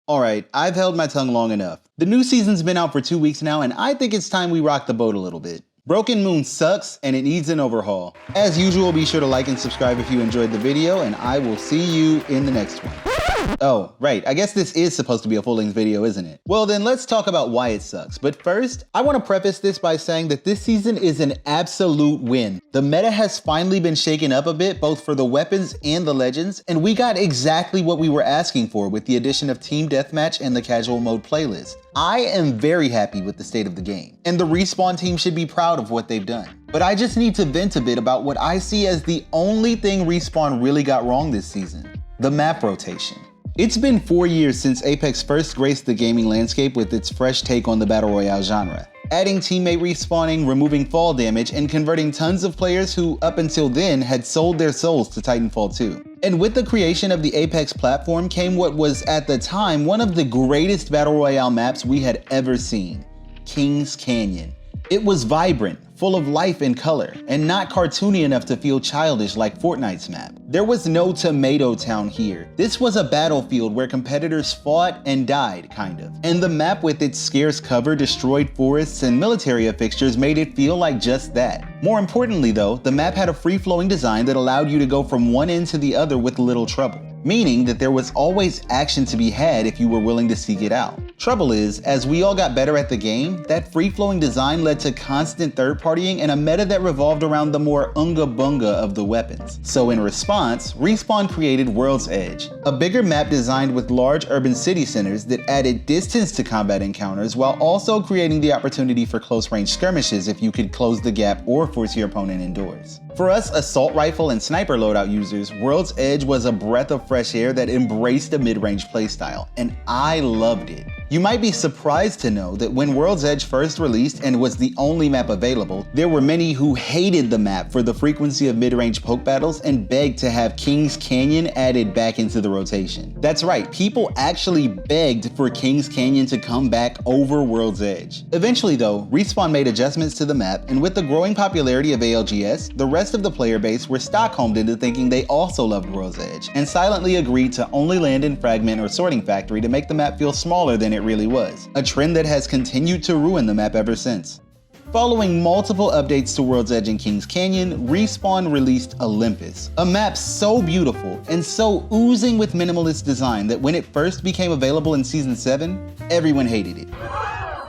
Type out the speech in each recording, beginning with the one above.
Alright, I've held my tongue long enough. The new season's been out for 2 weeks now, and I think it's time we rock the boat a little bit. Broken Moon sucks, and it needs an overhaul. As usual, be sure to like and subscribe if you enjoyed the video, and I will see you in the next one. Oh, right, I guess this is supposed to be a full-length video, isn't it? Well then, let's talk about why it sucks. But first, I want to preface this by saying that this season is an absolute win. The meta has finally been shaken up a bit, both for the weapons and the legends, and we got exactly what we were asking for with the addition of Team Deathmatch and the casual mode playlist. I am very happy with the state of the game, and the Respawn team should be proud of what they've done. But I just need to vent a bit about what I see as the only thing Respawn really got wrong this season: the map rotation. It's been 4 years since Apex first graced the gaming landscape with its fresh take on the Battle Royale genre, adding teammate respawning, removing fall damage, and converting tons of players who, up until then, had sold their souls to Titanfall 2. And with the creation of the Apex platform came what was, at the time, one of the greatest Battle Royale maps we had ever seen: Kings Canyon. It was vibrant, full of life and color, and not cartoony enough to feel childish like Fortnite's map. There was no Tomato Town here. This was a battlefield where competitors fought and died, kind of. And the map with its scarce cover, destroyed forests, and military fixtures made it feel like just that. More importantly though, the map had a free-flowing design that allowed you to go from one end to the other with little trouble, meaning that there was always action to be had if you were willing to seek it out. Trouble is, as we all got better at the game, that free-flowing design led to constant third-partying and a meta that revolved around the more unga-bunga of the weapons. So in response, Respawn created World's Edge, a bigger map designed with large urban city centers that added distance to combat encounters while also creating the opportunity for close-range skirmishes if you could close the gap or force your opponent indoors. For us assault rifle and sniper loadout users, World's Edge was a breath of fresh air that embraced a mid-range playstyle, and I loved it. You might be surprised to know that when World's Edge first released and was the only map available, there were many who hated the map for the frequency of mid-range poke battles and begged to have Kings Canyon added back into the rotation. That's right, people actually begged for Kings Canyon to come back over World's Edge. Eventually though, Respawn made adjustments to the map, and with the growing popularity of ALGS, the rest of the player base were Stockholmed into thinking they also loved World's Edge, and silently agreed to only land in Fragment or Sorting Factory to make the map feel smaller than it really was, a trend that has continued to ruin the map ever since. Following multiple updates to World's Edge and Kings Canyon, Respawn released Olympus, a map so beautiful and so oozing with minimalist design that when it first became available in Season 7, everyone hated it.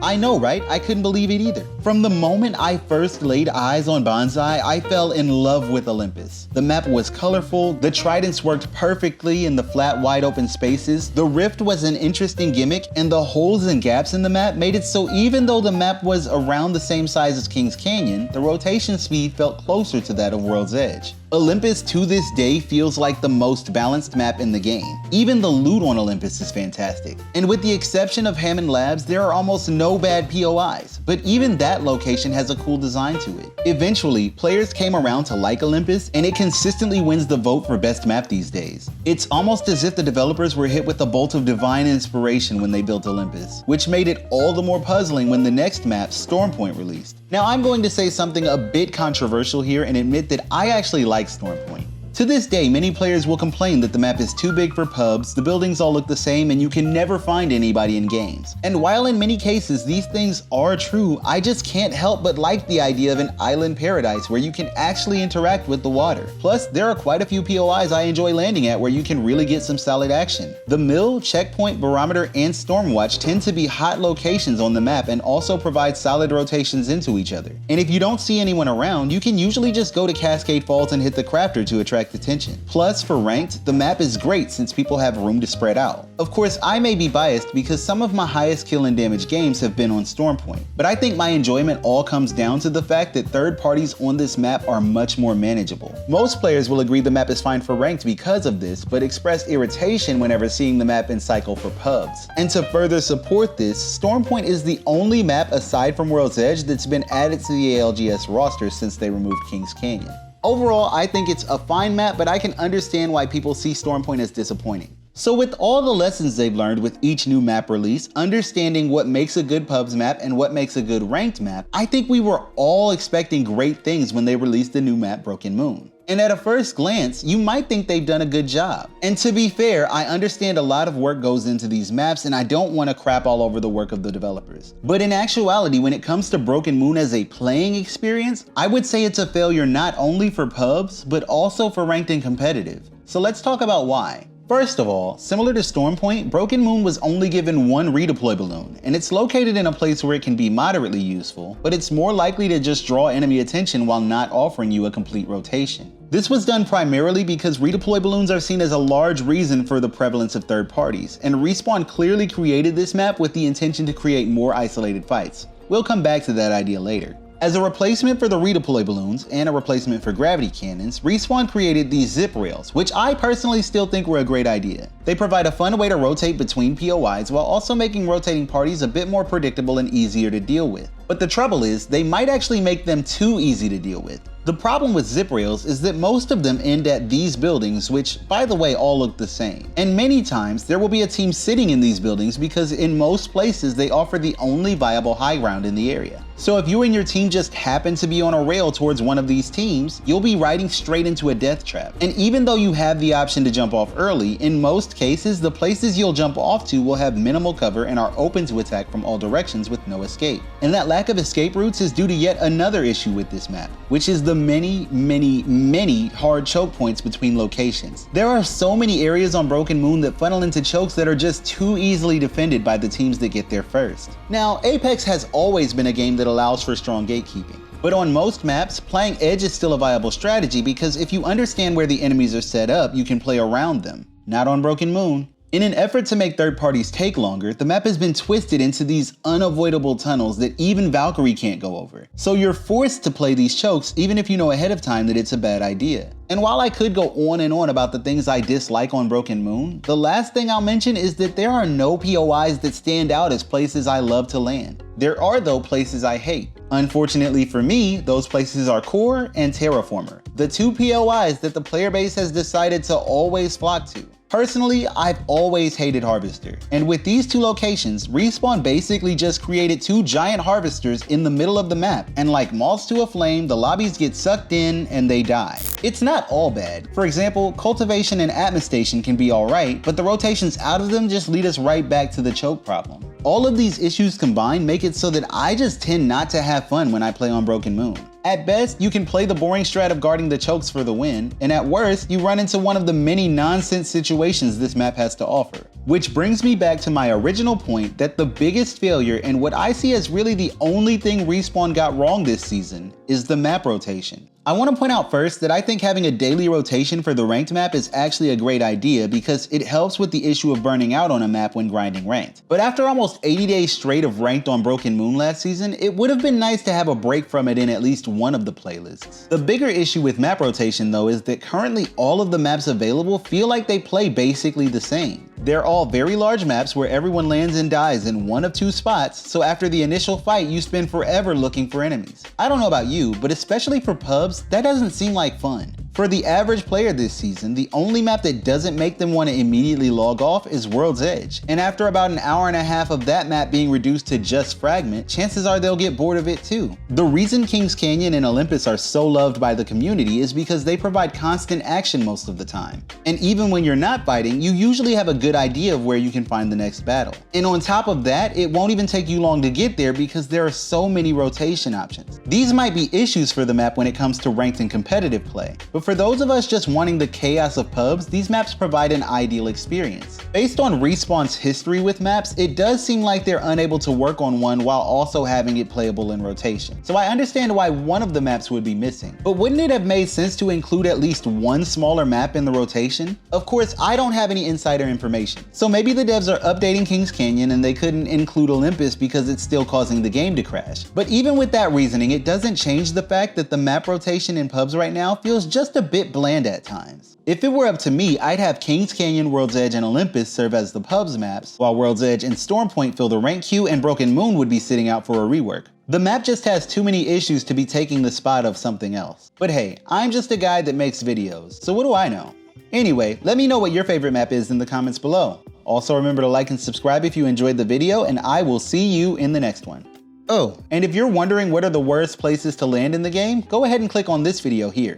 I know, right? I couldn't believe it either. From the moment I first laid eyes on Bonsai, I fell in love with Olympus. The map was colorful, the tridents worked perfectly in the flat, wide open spaces, the rift was an interesting gimmick, and the holes and gaps in the map made it so even though the map was around the same size as Kings Canyon, the rotation speed felt closer to that of World's Edge. Olympus to this day feels like the most balanced map in the game. Even the loot on Olympus is fantastic. And with the exception of Hammond Labs, there are almost no bad POIs, but even that location has a cool design to it. Eventually, players came around to like Olympus, and it consistently wins the vote for best map these days. It's almost as if the developers were hit with a bolt of divine inspiration when they built Olympus, which made it all the more puzzling when the next map, Stormpoint, released. Now I'm going to say something a bit controversial here and admit that I actually like Stormpoint. To this day, many players will complain that the map is too big for pubs, the buildings all look the same, and you can never find anybody in games. And while in many cases these things are true, I just can't help but like the idea of an island paradise where you can actually interact with the water. Plus, there are quite a few POIs I enjoy landing at where you can really get some solid action. The Mill, Checkpoint, Barometer, and Stormwatch tend to be hot locations on the map and also provide solid rotations into each other. And if you don't see anyone around, you can usually just go to Cascade Falls and hit the crafter to attract attention. Plus, for ranked, the map is great since people have room to spread out. Of course, I may be biased because some of my highest kill and damage games have been on Stormpoint, but I think my enjoyment all comes down to the fact that third parties on this map are much more manageable. Most players will agree the map is fine for ranked because of this, but express irritation whenever seeing the map in cycle for pubs. And to further support this, Stormpoint is the only map aside from World's Edge that's been added to the ALGS roster since they removed Kings Canyon. Overall, I think it's a fine map, but I can understand why people see Stormpoint as disappointing. So with all the lessons they've learned with each new map release, understanding what makes a good pubs map and what makes a good ranked map, I think we were all expecting great things when they released the new map Broken Moon. And at a first glance, you might think they've done a good job. And to be fair, I understand a lot of work goes into these maps and I don't want to crap all over the work of the developers. But in actuality, when it comes to Broken Moon as a playing experience, I would say it's a failure not only for pubs, but also for ranked and competitive. So let's talk about why. First of all, similar to Stormpoint, Broken Moon was only given one redeploy balloon, and it's located in a place where it can be moderately useful, but it's more likely to just draw enemy attention while not offering you a complete rotation. This was done primarily because redeploy balloons are seen as a large reason for the prevalence of third parties, and Respawn clearly created this map with the intention to create more isolated fights. We'll come back to that idea later. As a replacement for the redeploy balloons and a replacement for gravity cannons, Respawn created these zip rails, which I personally still think were a great idea. They provide a fun way to rotate between POIs while also making rotating parties a bit more predictable and easier to deal with. But the trouble is, they might actually make them too easy to deal with. The problem with zip rails is that most of them end at these buildings, which, by the way, all look the same. And many times, there will be a team sitting in these buildings because in most places, they offer the only viable high ground in the area. So if you and your team just happen to be on a rail towards one of these teams, you'll be riding straight into a death trap. And even though you have the option to jump off early, in most cases, the places you'll jump off to will have minimal cover and are open to attack from all directions with no escape. And that lack of escape routes is due to yet another issue with this map, which is the many hard choke points between locations. There are so many areas on Broken Moon that funnel into chokes that are just too easily defended by the teams that get there first. Now, Apex has always been a game that allows for strong gatekeeping. But on most maps, playing edge is still a viable strategy because if you understand where the enemies are set up, you can play around them. Not on Broken Moon. In an effort to make third parties take longer, the map has been twisted into these unavoidable tunnels that even Valkyrie can't go over. So you're forced to play these chokes even if you know ahead of time that it's a bad idea. And while I could go on and on about the things I dislike on Broken Moon, the last thing I'll mention is that there are no POIs that stand out as places I love to land. There are though places I hate. Unfortunately for me, those places are Core and Terraformer, the two POIs that the player base has decided to always flock to. Personally, I've always hated Harvester, and with these two locations, Respawn basically just created two giant harvesters in the middle of the map, and like moths to a flame, the lobbies get sucked in and they die. It's not all bad. For example, Cultivation and Atmostation can be alright, but the rotations out of them just lead us right back to the choke problem. All of these issues combined make it so that I just tend not to have fun when I play on Broken Moon. At best, you can play the boring strat of guarding the chokes for the win, and at worst, you run into one of the many nonsense situations this map has to offer. Which brings me back to my original point that the biggest failure and what I see as really the only thing Respawn got wrong this season is the map rotation. I want to point out first that I think having a daily rotation for the ranked map is actually a great idea because it helps with the issue of burning out on a map when grinding ranked. But after almost 80 days straight of ranked on Broken Moon last season, it would have been nice to have a break from it in at least one of the playlists. The bigger issue with map rotation though is that currently all of the maps available feel like they play basically the same. They're all very large maps where everyone lands and dies in one of two spots, so after the initial fight you spend forever looking for enemies. I don't know about you, but especially for pubs, that doesn't seem like fun. For the average player this season, the only map that doesn't make them want to immediately log off is World's Edge. And after about an hour and a half of that map being reduced to just Fragment, chances are they'll get bored of it too. The reason Kings Canyon and Olympus are so loved by the community is because they provide constant action most of the time. And even when you're not fighting, you usually have a good idea of where you can find the next battle. And on top of that, it won't even take you long to get there because there are so many rotation options. These might be issues for the map when it comes to ranked and competitive play, but for those of us just wanting the chaos of pubs, these maps provide an ideal experience. Based on Respawn's history with maps, it does seem like they're unable to work on one while also having it playable in rotation. So I understand why one of the maps would be missing, but wouldn't it have made sense to include at least one smaller map in the rotation? Of course, I don't have any insider information, so maybe the devs are updating Kings Canyon and they couldn't include Olympus because it's still causing the game to crash. But even with that reasoning, it doesn't change the fact that the map rotation in pubs right now feels just a bit bland at times. If it were up to me, I'd have Kings Canyon, World's Edge, and Olympus serve as the pubs maps, while World's Edge and Stormpoint fill the rank queue and Broken Moon would be sitting out for a rework. The map just has too many issues to be taking the spot of something else. But hey, I'm just a guy that makes videos, so what do I know? Anyway, let me know what your favorite map is in the comments below. Also remember to like and subscribe if you enjoyed the video, and I will see you in the next one. Oh, and if you're wondering what are the worst places to land in the game, go ahead and click on this video here.